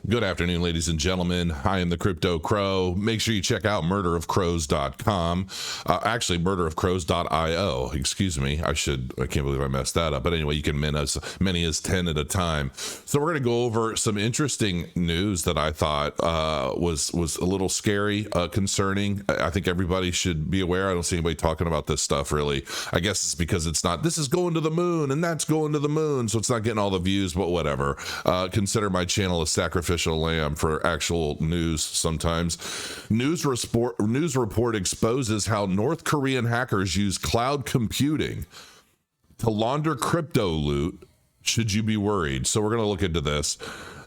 Good afternoon, ladies and gentlemen. I am the Crypto Crow. Make sure you check out murderofcrows.com. Actually, murderofcrows.io. Excuse me. I can't believe I messed that up. But anyway, you can mint as many as 10 at a time. So we're going to go over some interesting news that I thought was a little scary, concerning. I think everybody should be aware. I don't see anybody talking about this stuff really. I guess it's because it's not, this is going to the moon and that's going to the moon. So it's not getting all the views, but whatever. Consider my channel a sacrificial lamb for actual news sometimes. News report exposes how North Korean hackers use cloud computing to launder crypto loot. Should you be worried? So we're going to look into this.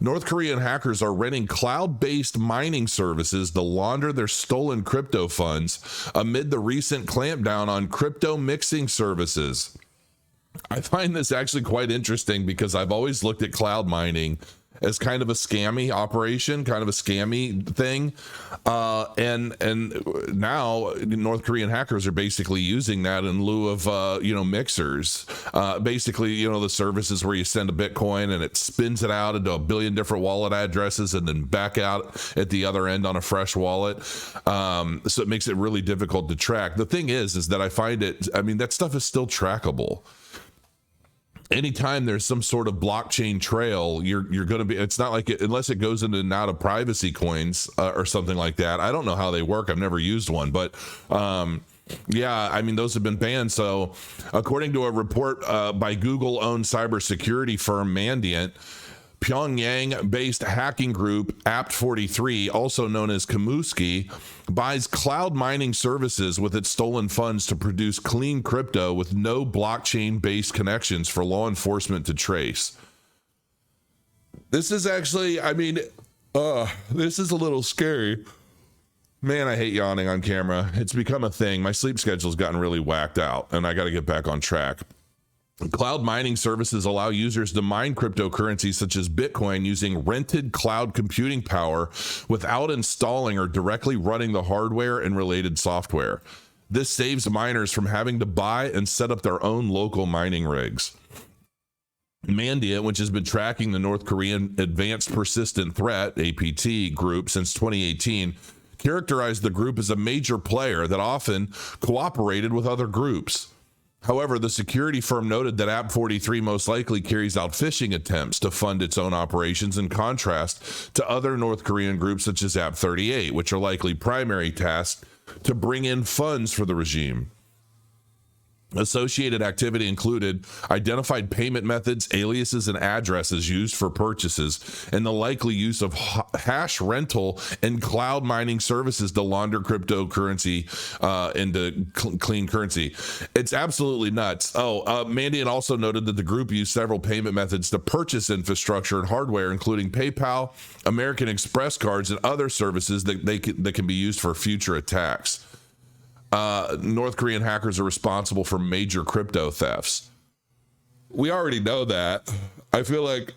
North Korean hackers are renting cloud-based mining services to launder their stolen crypto funds amid the recent clampdown on crypto mixing services. I find this actually quite interesting because I've always looked at cloud mining as kind of a scammy operation, kind of a scammy thing. And now North Korean hackers are basically using that in lieu of, mixers. Basically, the services where you send a Bitcoin and it spins it out into a billion different wallet addresses and then back out at the other end on a fresh wallet. So it makes it really difficult to track. The thing is that I find that stuff is still trackable. Anytime there's some sort of blockchain trail, you're going to be, it's not like unless it goes in and out of privacy coins or something like that. I don't know how they work. I've never used one, but those have been banned. So according to a report by Google-owned cybersecurity firm Mandiant, Pyongyang-based hacking group ADA0 also known as Kamuski, buys cloud mining services with its stolen funds to produce clean crypto with no blockchain-based connections for law enforcement to trace. This is actually, this is a little scary. Man, I hate yawning on camera. It's become a thing. My sleep schedule's gotten really whacked out, and I got to get back on track. Cloud mining services allow users to mine cryptocurrencies such as Bitcoin using rented cloud computing power without installing or directly running the hardware and related software. This saves miners from having to buy and set up their own local mining rigs. Mandiant, which has been tracking the North Korean Advanced Persistent Threat, APT, group since 2018, characterized the group as a major player that often cooperated with other groups. However, the security firm noted that ADA0 most likely carries out phishing attempts to fund its own operations in contrast to other North Korean groups such as ADA38, which are likely primary tasked to bring in funds for the regime. Associated activity included identified payment methods, aliases, and addresses used for purchases, and the likely use of hash rental and cloud mining services to launder cryptocurrency into clean currency. It's absolutely nuts. Mandiant also noted that the group used several payment methods to purchase infrastructure and hardware, including PayPal, American Express cards, and other services that can be used for future attacks. North Korean hackers are responsible for major crypto thefts. We already know that. I feel like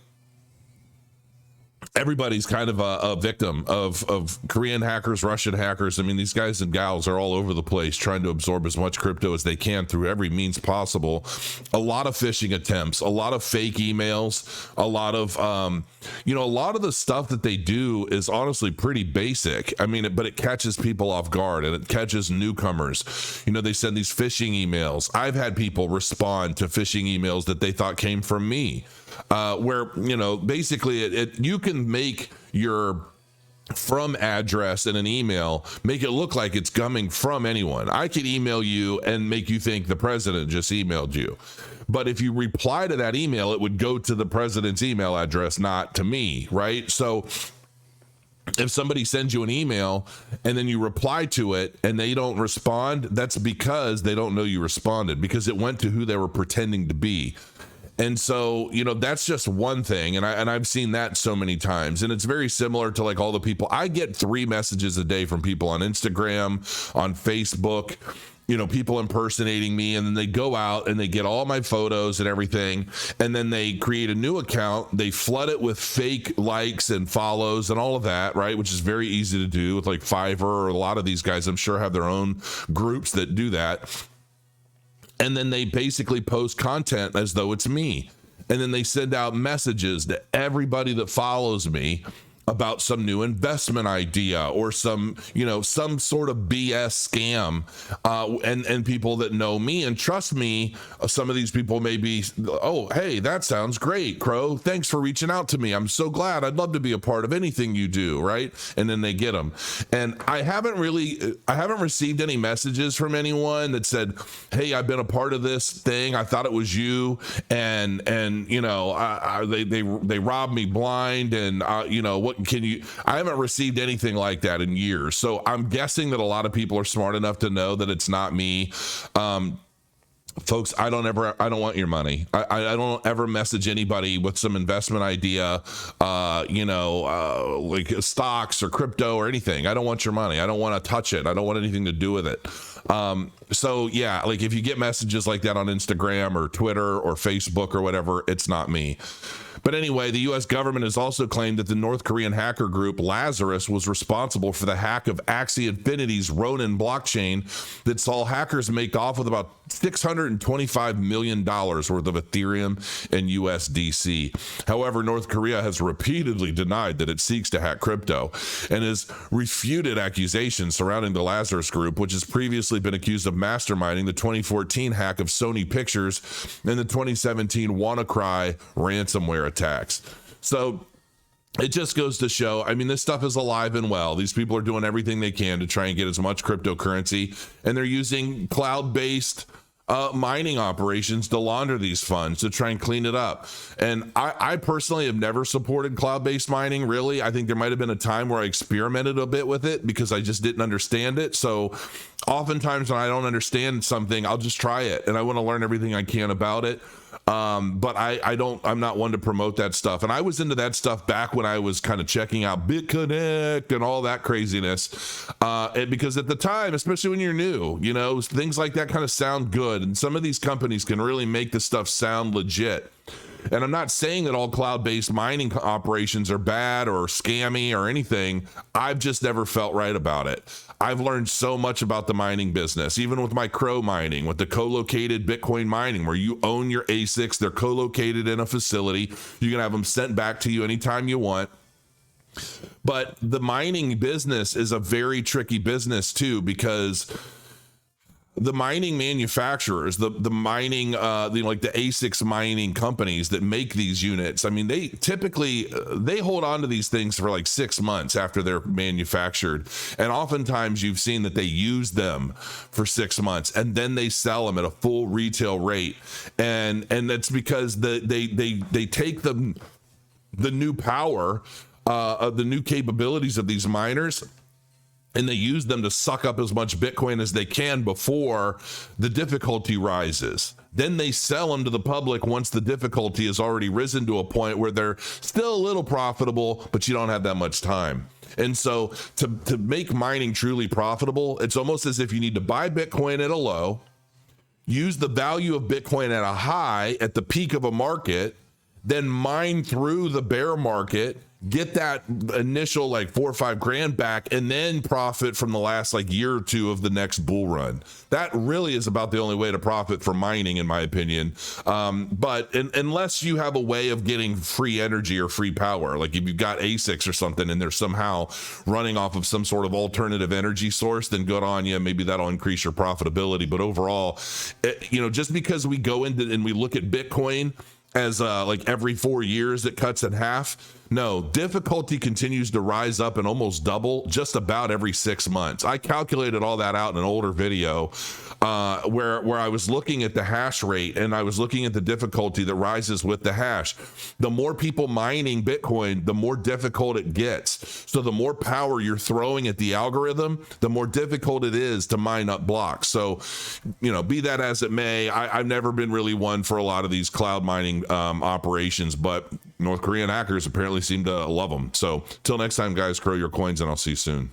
everybody's kind of a victim of Korean hackers, Russian hackers. These guys and gals are all over the place trying to absorb as much crypto as they can through every means possible. A lot of phishing attempts, a lot of fake emails, a lot of, a lot of the stuff that they do is honestly pretty basic. But it catches people off guard and it catches newcomers. They send these phishing emails. I've had people respond to phishing emails that they thought came from me. Where basically you can make your from address in an email, make it look like it's coming from anyone. I could email you and make you think the president just emailed you. But if you reply to that email, it would go to the president's email address, not to me, right? So if somebody sends you an email and then you reply to it and they don't respond, that's because they don't know you responded, because it went to who they were pretending to be. And so, that's just one thing. And I've seen that so many times. And it's very similar to like all the people. I get 3 messages a day from people on Instagram, on Facebook, people impersonating me. And then they go out and they get all my photos and everything. And then they create a new account. They flood it with fake likes and follows and all of that, right? Which is very easy to do with like Fiverr, or a lot of these guys, I'm sure, have their own groups that do that. And then they basically post content as though it's me. And then they send out messages to everybody that follows me about some new investment idea or some, some sort of BS scam. And people that know me and trust me, some of these people may be, oh, hey, that sounds great, Crow. Thanks for reaching out to me. I'm so glad. I'd love to be a part of anything you do, right? And then they get them. And I haven't received any messages from anyone that said, hey, I've been a part of this thing. I thought it was you. And they robbed me blind. And, I haven't received anything like that in years. So I'm guessing that a lot of people are smart enough to know that it's not me. Folks, I don't want your money. I don't ever message anybody with some investment idea, like stocks or crypto or anything. I don't want your money. I don't want to touch it. I don't want anything to do with it. So yeah, like if you get messages like that on Instagram or Twitter or Facebook or whatever, it's not me. But anyway, the U.S. government has also claimed that the North Korean hacker group Lazarus was responsible for the hack of Axie Infinity's Ronin blockchain that saw hackers make off with about $625 million worth of Ethereum and USDC. However, North Korea has repeatedly denied that it seeks to hack crypto and has refuted accusations surrounding the Lazarus group, which has previously been accused of masterminding the 2014 hack of Sony Pictures and the 2017 WannaCry ransomware attacks. So it just goes to show, I mean, this stuff is alive and well. These people are doing everything they can to try and get as much cryptocurrency, and they're using cloud-based mining operations to launder these funds, to try and clean it up. And I personally have never supported cloud-based mining, really. I think there might have been a time where I experimented a bit with it because I just didn't understand it. So oftentimes when I don't understand something, I'll just try it, and I want to learn everything I can about it. But I'm not one to promote that stuff. And I was into that stuff back when I was kind of checking out BitConnect and all that craziness. And because at the time, especially when you're new, things like that kind of sound good. And some of these companies can really make this stuff sound legit. And I'm not saying that all cloud-based mining operations are bad or scammy or anything. I've just never felt right about it. I've learned so much about the mining business, even with my Crow mining, with the co-located Bitcoin mining, where you own your ASICs. They're co-located in a facility. You can have them sent back to you anytime you want. But the mining business is a very tricky business too, because the mining manufacturers, the mining, like the ASICs mining companies that make these units, I mean, they typically, they hold on to these things for like 6 months after they're manufactured. And oftentimes you've seen that they use them for 6 months and then they sell them at a full retail rate. And that's because they take the new power of the new capabilities of these miners, and they use them to suck up as much Bitcoin as they can before the difficulty rises. Then they sell them to the public once the difficulty has already risen to a point where they're still a little profitable, but you don't have that much time. And so to make mining truly profitable, it's almost as if you need to buy Bitcoin at a low, use the value of Bitcoin at a high at the peak of a market, then mine through the bear market, get that initial like 4 or 5 grand back, and then profit from the last like year or two of the next bull run. That really is about the only way to profit from mining, in my opinion. But unless you have a way of getting free energy or free power, like if you've got ASICs or something and they're somehow running off of some sort of alternative energy source, then good on you. Maybe that'll increase your profitability. But overall, just because we go into and we look at Bitcoin as like every 4 years it cuts in half. No, difficulty continues to rise up and almost double just about every 6 months. I calculated all that out in an older video where I was looking at the hash rate and I was looking at the difficulty that rises with the hash. The more people mining Bitcoin, the more difficult it gets. So the more power you're throwing at the algorithm, the more difficult it is to mine up blocks. So, be that as it may, I've never been really one for a lot of these cloud mining operations, but North Korean hackers apparently seem to love them. So till next time, guys, grow your coins, and I'll see you soon.